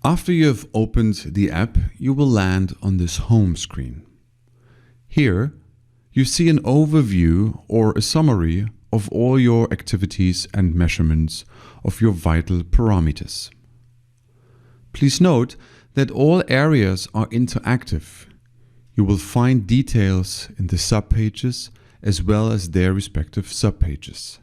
After you have opened the app, you will land on this home screen. Here, you see an overview or a summary of all your activities and measurements of your vital parameters. Please note that all areas are interactive. You will find details in the subpages as well as their respective subpages.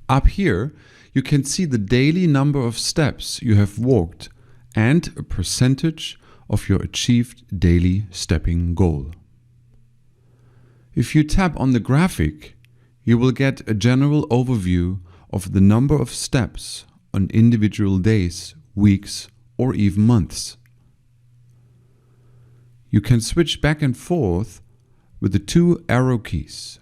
Up here, you can see the daily number of steps you have walked and a percentage of your achieved daily stepping goal. If you tap on the graphic, you will get a general overview of the number of steps on individual days, weeks, or even months. You can switch back and forth with the two arrow keys.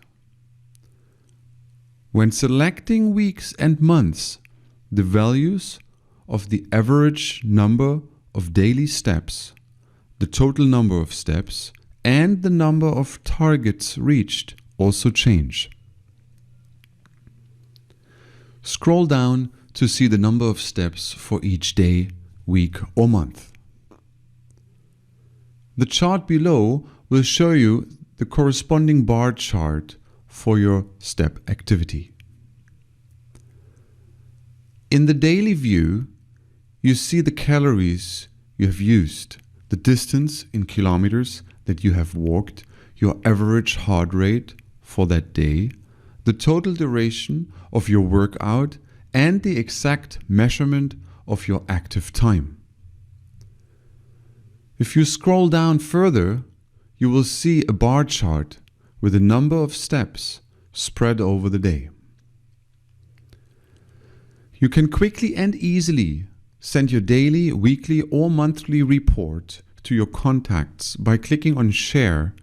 When selecting weeks and months, the values of the average number of daily steps, the total number of steps, and the number of targets reached also change. Scroll down to see the number of steps for each day, week, or month. The chart below will show you the corresponding bar chart for your step activity. In the daily view, you see the calories you have used, the distance in kilometers that you have walked, your average heart rate for that day, the total duration of your workout, and the exact measurement of your active time. If you scroll down further, you will see a bar chart with a number of steps spread over the day. You can quickly and easily send your daily, weekly, or monthly report to your contacts by clicking on Share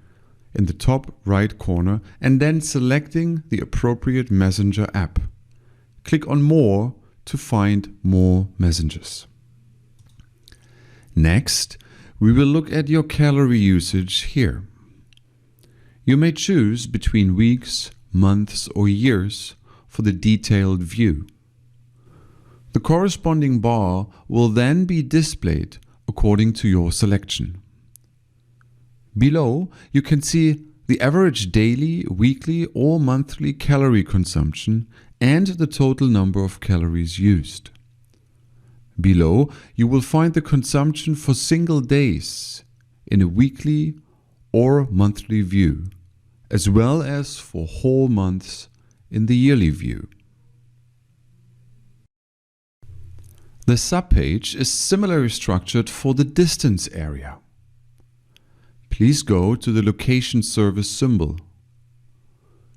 in the top right corner and then selecting the appropriate messenger app. Click on More to find more messengers. Next, we will look at your calorie usage here. You may choose between weeks, months, or years for the detailed view. The corresponding bar will then be displayed according to your selection. Below, you can see the average daily, weekly, or monthly calorie consumption and the total number of calories used. Below, you will find the consumption for single days in a weekly or monthly view, as well as for whole months in the yearly view. The subpage is similarly structured for the distance area. Please go to the location service symbol.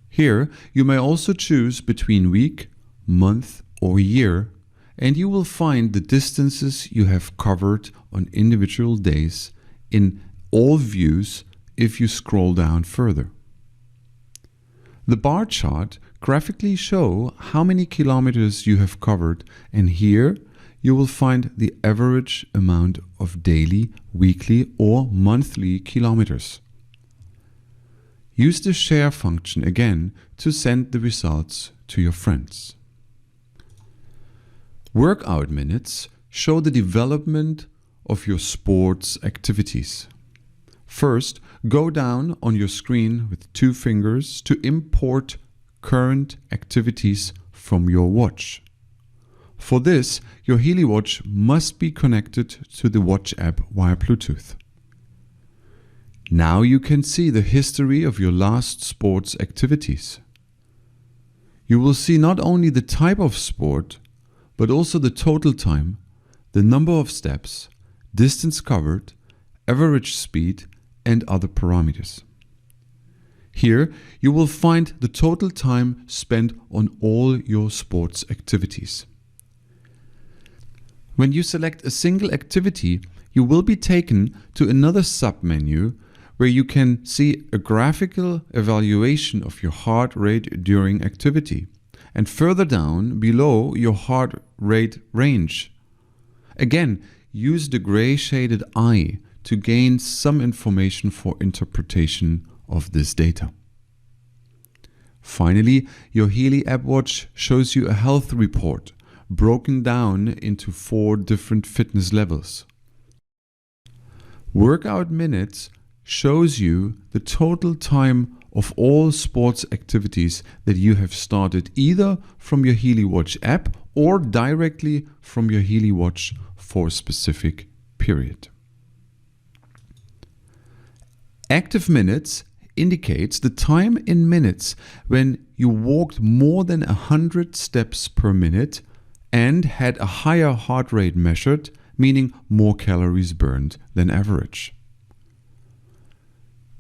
Here, you may also choose between week, month, or year, and you will find the distances you have covered on individual days in all views if you scroll down further. The bar chart graphically shows how many kilometers you have covered, and here you will find the average amount of daily, weekly, or monthly kilometers. Use the share function again to send the results to your friends. Workout minutes show the development of your sports activities. First, go down on your screen with 2 fingers to import current activities from your watch. For this, your Healy watch must be connected to the watch app via Bluetooth. Now you can see the history of your last sports activities. You will see not only the type of sport, but also the total time, the number of steps, distance covered, average speed, and other parameters. Here you will find the total time spent on all your sports activities. When you select a single activity, you will be taken to another submenu where you can see a graphical evaluation of your heart rate during activity, and further down below your heart rate range. Again, use the gray shaded eye to gain some information for interpretation of this data. Finally, your Healy app watch shows you a health report broken down into 4 different fitness levels. Workout minutes shows you the total time of all sports activities that you have started either from your Healy Watch app or directly from your Healy Watch for a specific period. Active minutes indicates the time in minutes when you walked more than 100 steps per minute and had a higher heart rate measured, meaning more calories burned than average.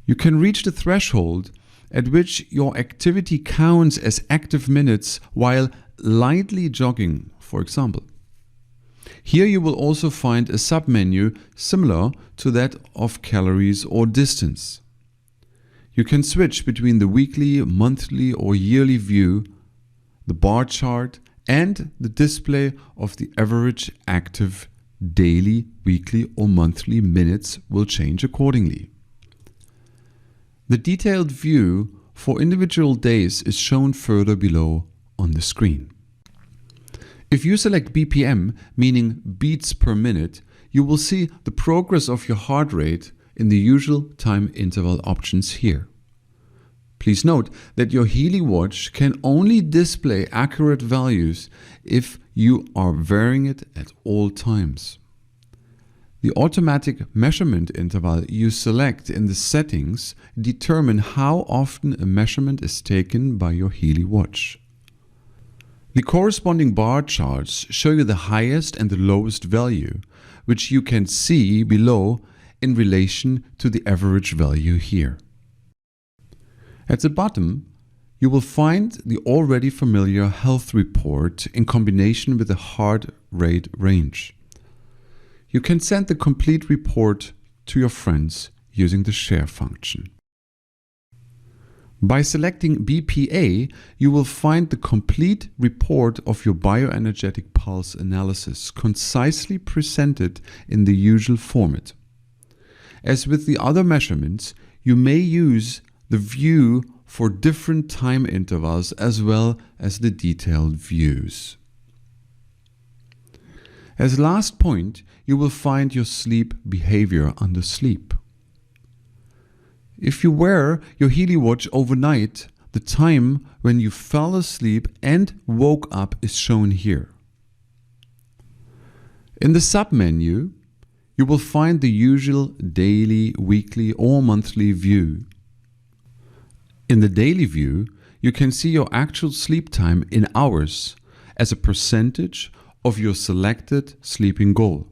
You can reach the threshold at which your activity counts as active minutes while lightly jogging, for example. Here you will also find a submenu similar to that of calories or distance. You can switch between the weekly, monthly or yearly view, the bar chart and the display of the average active daily, weekly or monthly minutes will change accordingly. The detailed view for individual days is shown further below on the screen. If you select BPM, meaning beats per minute, you will see the progress of your heart rate in the usual time interval options here. Please note that your Healy Watch can only display accurate values if you are wearing it at all times. The automatic measurement interval you select in the settings determine how often a measurement is taken by your Healy Watch. The corresponding bar charts show you the highest and the lowest value, which you can see below in relation to the average value here. At the bottom, you will find the already familiar health report in combination with the heart rate range. You can send the complete report to your friends using the share function. By selecting BPA, you will find the complete report of your bioenergetic pulse analysis concisely presented in the usual format. As with the other measurements, you may use the view for different time intervals as well as the detailed views. As last point, you will find your sleep behavior under sleep. If you wear your Healy Watch overnight, the time when you fell asleep and woke up is shown here. In the submenu, you will find the usual daily, weekly or monthly view. In the daily view, you can see your actual sleep time in hours as a percentage of your selected sleeping goal.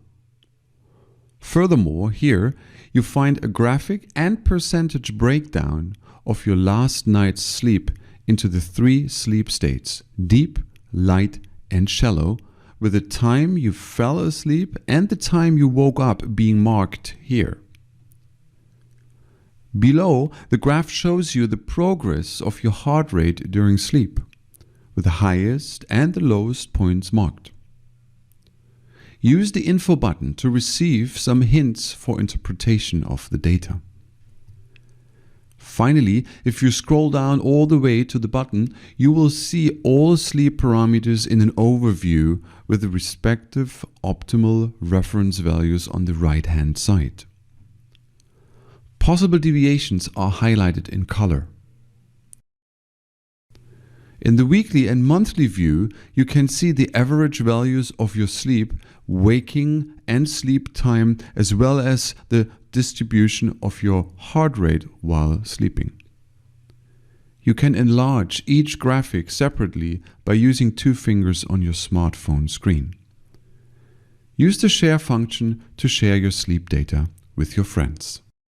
Furthermore, here you find a graphic and percentage breakdown of your last night's sleep into the 3 sleep states: deep, light, and shallow, with the time you fell asleep and the time you woke up being marked here. Below, the graph shows you the progress of your heart rate during sleep, with the highest and the lowest points marked. Use the info button to receive some hints for interpretation of the data. Finally, if you scroll down all the way to the button, you will see all sleep parameters in an overview with the respective optimal reference values on the right-hand side. Possible deviations are highlighted in color. In the weekly and monthly view, you can see the average values of your sleep, waking and sleep time, as well as the distribution of your heart rate while sleeping. You can enlarge each graphic separately by using 2 fingers on your smartphone screen. Use the share function to share your sleep data with your friends.